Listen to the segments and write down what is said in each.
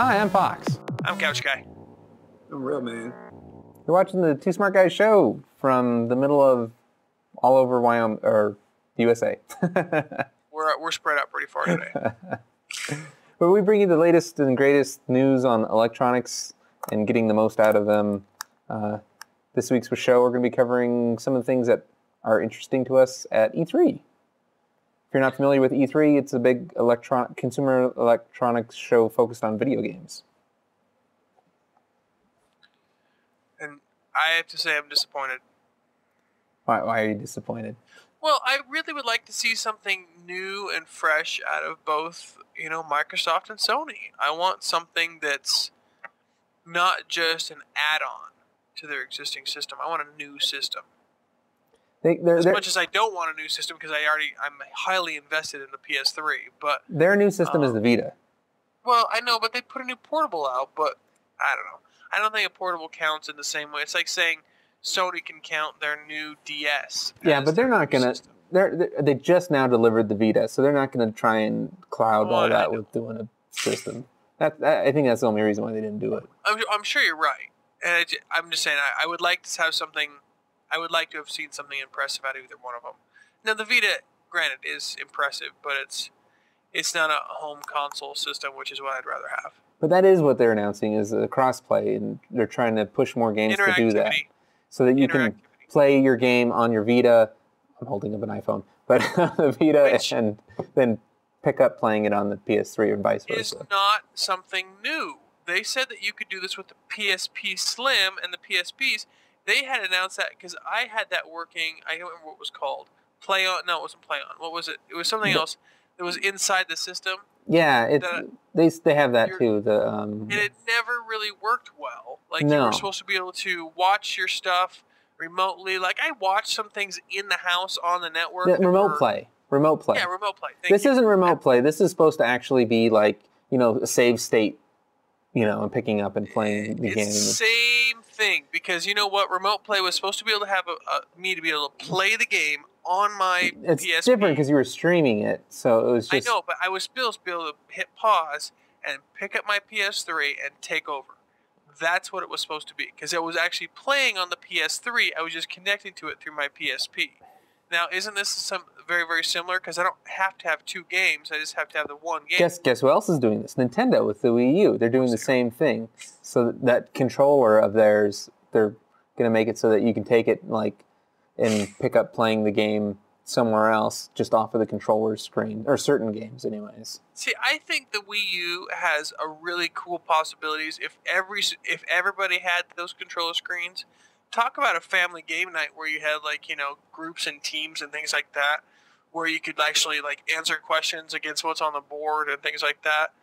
Hi, I'm Fox. I'm Couchguy. I'm Railman. You're watching the Two Smart Guys show from the middle of all over Wyoming or the USA. We're spread out pretty far today. But we bring you the latest and greatest news on electronics and getting the most out of them. This week's show, we're going to be covering some of the things that are interesting to us at E3. If you're not familiar with E3, it's a big consumer electronics show focused on video games. And I have to say I'm disappointed. Why are you disappointed? Well, I really would like to see something new and fresh out of both, Microsoft and Sony. I want something that's not just an add-on to their existing system. I want a new system. As much as I don't want a new system because I'm highly invested in the PS3, but their new system is the Vita. Well, I know, but they put a new portable out, but I don't know. I don't think a portable counts in the same way. It's like saying Sony can count their new DS. Yeah, but they're not going to... They just now delivered the Vita, so they're not going to try and cloud all that with doing a system. I think that's the only reason why they didn't do it. I'm sure you're right. And I'm just saying, I would like to have something... I would like to have seen something impressive out of either one of them. Now, the Vita, granted, is impressive, but it's not a home console system, which is what I'd rather have. But that is what they're announcing, is a CrossPlay, and they're trying to push more games to do that. So that you can play your game on your Vita. I'm holding up an iPhone. But the Vita, and then pick up playing it on the PS3 or vice versa. It's not something new. They said that you could do this with the PSP Slim and the PSPs. They had announced that because I had that working. I don't remember what it was called. PlayOn? No, it wasn't PlayOn. What was it? It was something else that was inside the system. Yeah, they have that too. And it never really worked well. Like you were supposed to be able to watch your stuff remotely. Like I watched some things in the house on the network. Remote play. Yeah, remote play. This isn't remote play. This is supposed to actually be like a save state. And picking up and playing the game. It's the same thing, because you know what? Remote play was supposed to be able to have me to be able to play the game on my PSP. It's different because you were streaming it, so it was just... I know, but I was supposed to be able to hit pause and pick up my PS3 and take over. That's what it was supposed to be, because it was actually playing on the PS3. I was just connecting to it through my PSP. Now, isn't this very, very similar? Because I don't have to have two games. I just have to have the one game. Guess who else is doing this? Nintendo with the Wii U. They're doing the same thing. So that controller of theirs, they're going to make it so that you can take it and pick up playing the game somewhere else, just off of the controller screen, or certain games anyways. See, I think the Wii U has a really cool possibilities if everybody had those controller screens. Talk about a family game night where you had groups and teams and things like that, where you could actually answer questions against what's on the board and things like that.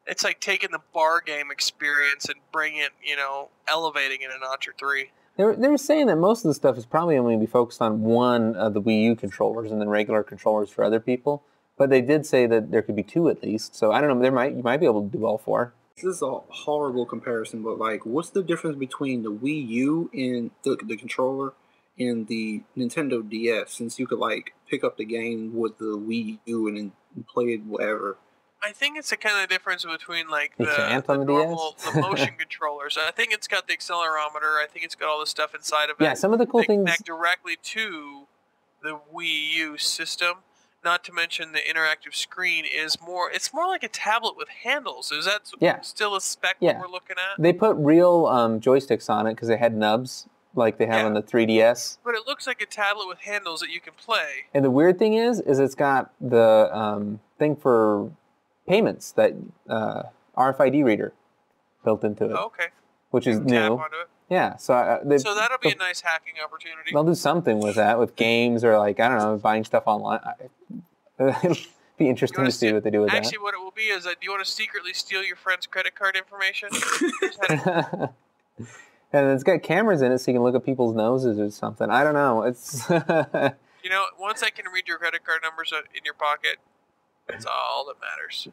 It's like taking the bar game experience and bringing it, elevating it a notch or three. They were saying that most of the stuff is probably only going to be focused on one of the Wii U controllers and then regular controllers for other people. But they did say that there could be two at least. So I don't know. You might be able to do all four. This is a horrible comparison, but what's the difference between the Wii U and the controller and the Nintendo DS? Since you could pick up the game with the Wii U and then play it whatever. I think it's the kind of difference between the motion controllers. I think it's got the accelerometer. I think it's got all the stuff inside of it. Yeah, some of the cool things connect directly to the Wii U system. Not to mention the interactive screen is more... It's more like a tablet with handles. Is that still a spec what we're looking at? They put real joysticks on it because they had nubs like they have on the 3DS. But it looks like a tablet with handles that you can play. And the weird thing is it's got the thing for payments, that RFID reader built into it. Oh, okay. Which is new. Tap onto it. Yeah, so that'll be a nice hacking opportunity. They'll do something with that, with games or I don't know, buying stuff online. It'll be interesting to see what they do with that. Actually, what it will be is, do you want to secretly steal your friend's credit card information? And it's got cameras in it, so you can look at people's noses or something. I don't know. It's once I can read your credit card numbers in your pocket, that's all that matters.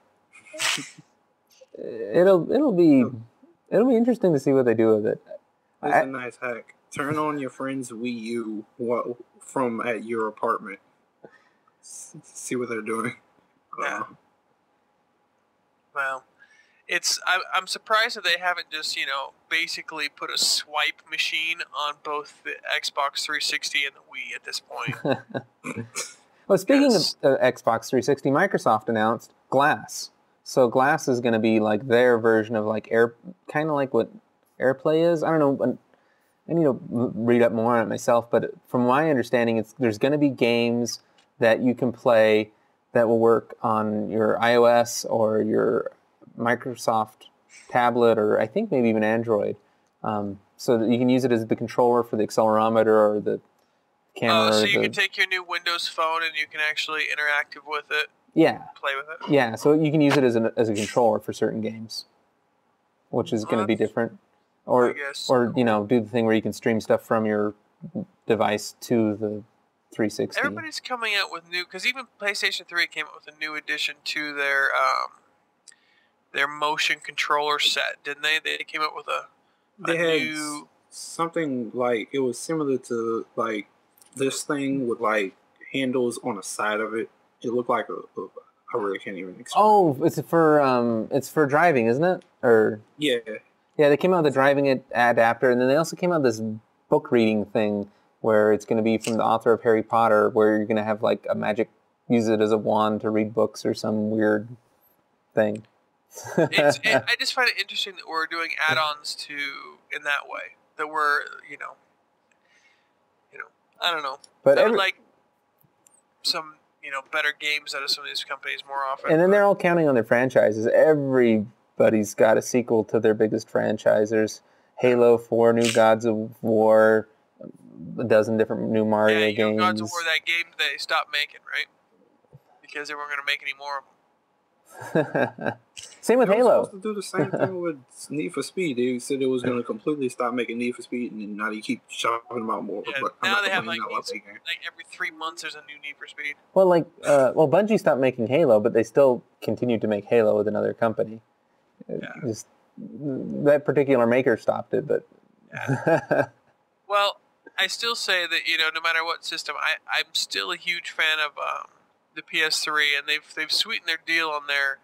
It'll be interesting to see what they do with it. That's a nice hack. Turn on your friend's Wii U from at your apartment. See what they're doing. Yeah. Well, I'm surprised that they haven't just basically put a swipe machine on both the Xbox 360 and the Wii at this point. Well, speaking of Xbox 360, Microsoft announced Glass. So Glass is going to be like their version of like kind of like what AirPlay is. I don't know. I need to read up more on it myself, but from my understanding, there's going to be games that you can play that will work on your iOS or your Microsoft tablet, or I think maybe even Android, so that you can use it as the controller for the accelerometer or the camera. So you can take your new Windows phone and you can actually interact with it. Yeah. Play with it. Yeah, so you can use it as a controller for certain games, which is going to be different. Or do the thing where you can stream stuff from your device to the 360. Everybody's coming out with new, because even PlayStation 3 came out with a new addition to their motion controller set, didn't they? They came out with a new something like, it was similar to like this thing with like handles on the side of it. It looked like I really can't even explain. Oh, it's for driving, isn't it? Or yeah. Yeah, they came out with a driving adapter, and then they also came out with this book reading thing where it's going to be from the author of Harry Potter, where you're going to have like a magic, use it as a wand to read books or some weird thing. I just find it interesting that we're doing add-ons in that way. That we're, I don't know. But I would like some, better games out of some of these companies more often. And then they're all counting on their franchises. Everybody's got a sequel to their biggest franchise. There's Halo 4, new Gods of War, a dozen different new Mario games. Gods of War, that game they stopped making, right? Because they weren't going to make any more of them. Same with Halo. They were supposed to do the same thing with Need for Speed. They said it was going to completely stop making Need for Speed, and now they keep talking about more. Yeah, now they have like every 3 months there's a new Need for Speed. Well, Bungie stopped making Halo, but they still continued to make Halo with another company. Yeah. Just that particular maker stopped it, but. Yeah. Well, I still say that no matter what system, I'm still a huge fan of the PS3, and they've sweetened their deal on their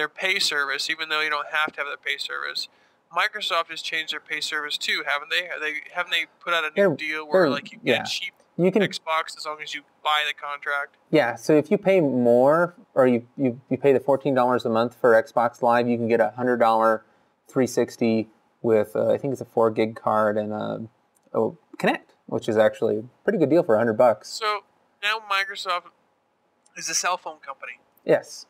pay service, even though you don't have to have their pay service. Microsoft has changed their pay service too, haven't they? Haven't they put out a new deal where like you get cheap Xbox as long as you buy the contract? Yeah, so if you pay more, or you pay the $14 a month for Xbox Live, you can get a $100 360 with I think it's a 4 gig card and a Kinect, which is actually a pretty good deal for $100. So now Microsoft is a cell phone company. Yes.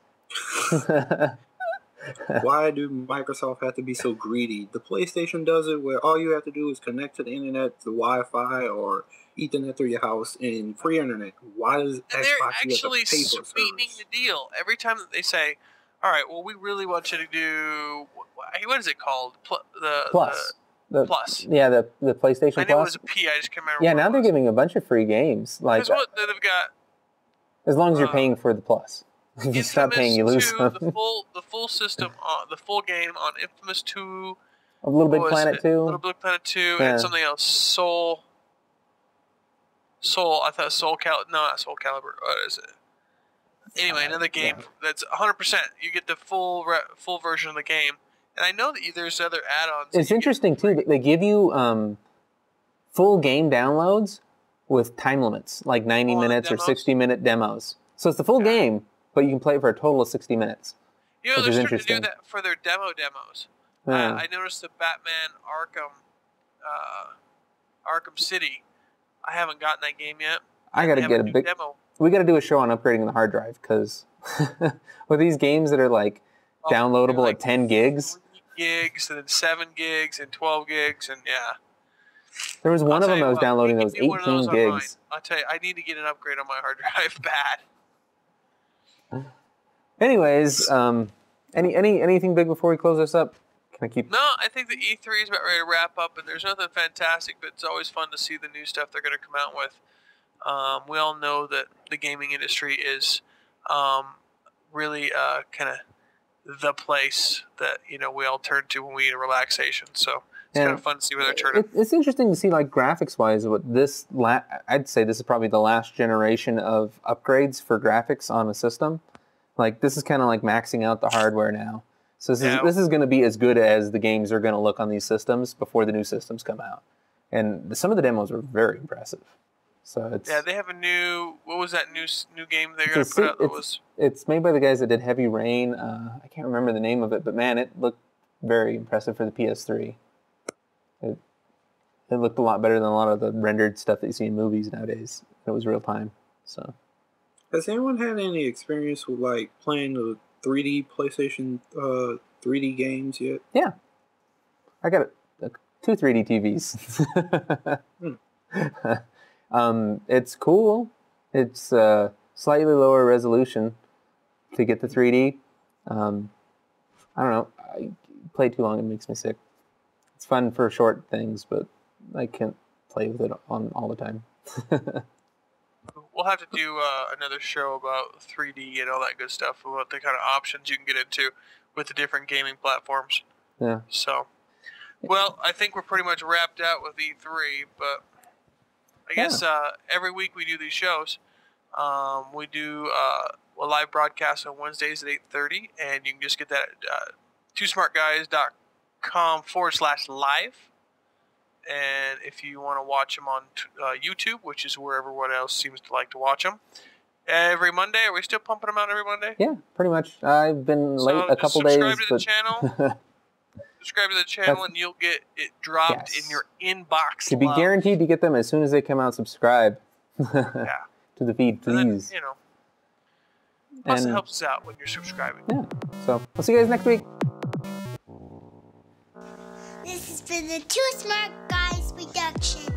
Why do Microsoft have to be so greedy? The PlayStation does it where all you have to do is connect to the internet, the Wi-Fi, or Ethernet through your house, and free internet. Why does Xbox they're have to actually pay for sweetening the deal every time that they say, "All right, well, we really want you to do what is it called? Plus. The Plus. Yeah, the PlayStation Plus. I knew it was a P. I just can't remember. Yeah, now they're giving a bunch of free games. Like they've got. As long as you're paying for the Plus. If you stop paying, you lose some. The full system, the full game on Infamous 2. A Little Big Planet 2. Little Big Planet 2, and something else. Soul. I thought Soul Calibur. No, not Soul Calibur. What is it? Anyway, another game that's 100%. You get the full version of the game. And I know that there's other add-ons. It's interesting, too, that they give you full game downloads with time limits, like 90 minutes or 60-minute demos. So it's the full game, but you can play it for a total of 60 minutes. They're starting to do that for their demos. Yeah. I noticed the Batman Arkham City. I haven't gotten that game yet. I got to get a big demo. We got to do a show on upgrading the hard drive, because with these games that are like downloadable at 10 gigs. 3 gigs, and then 7 gigs, and 12 gigs, and There was one of them I was downloading that was 18 gigs. I'll tell you, I need to get an upgrade on my hard drive bad. Anyways, anything big before we close this up? Can I keep? No, I think the E3 is about ready to wrap up, and there's nothing fantastic, but it's always fun to see the new stuff they're going to come out with. We all know that the gaming industry is really kind of the place that we all turn to when we need a relaxation. So it's kind of fun to see where they're turning. It's interesting to see, like, graphics-wise, what this I'd say this is probably the last generation of upgrades for graphics on a system. Like, this is kind of like maxing out the hardware now. So this is going to be as good as the games are going to look on these systems before the new systems come out. And some of the demos were very impressive. So it's, yeah, they have a new. What was that new game they're going to put out? That was. It's made by the guys that did Heavy Rain. I can't remember the name of it, but man, it looked very impressive for the PS3. It looked a lot better than a lot of the rendered stuff that you see in movies nowadays. It was real time. So. Has anyone had any experience with like playing the 3D PlayStation 3D games yet? Yeah, I got 2 3D TVs. It's cool. It's slightly lower resolution to get the 3D. I don't know. I play too long, it makes me sick. It's fun for short things, but I can't play with it on all the time. We'll have to do another show about 3D and all that good stuff, about the kind of options you can get into with the different gaming platforms. Yeah. So, well, I think we're pretty much wrapped out with E3, but I guess every week we do these shows. We do a live broadcast on Wednesdays at 8:30, and you can just get that at twosmartguys.com/live. And if you want to watch them on YouTube, which is where everyone else seems to like to watch them, every Monday. Are we still pumping them out every Monday? Yeah, pretty much. I've been late a couple days. Subscribe to the channel. Subscribe to the channel, and you'll get it dropped in your inbox. To be guaranteed to get them as soon as they come out. Subscribe. Yeah. To the feed, please. And then, plus it helps us out when you're subscribing. Yeah. So we'll see you guys next week. This has been the Two Smart Guys production.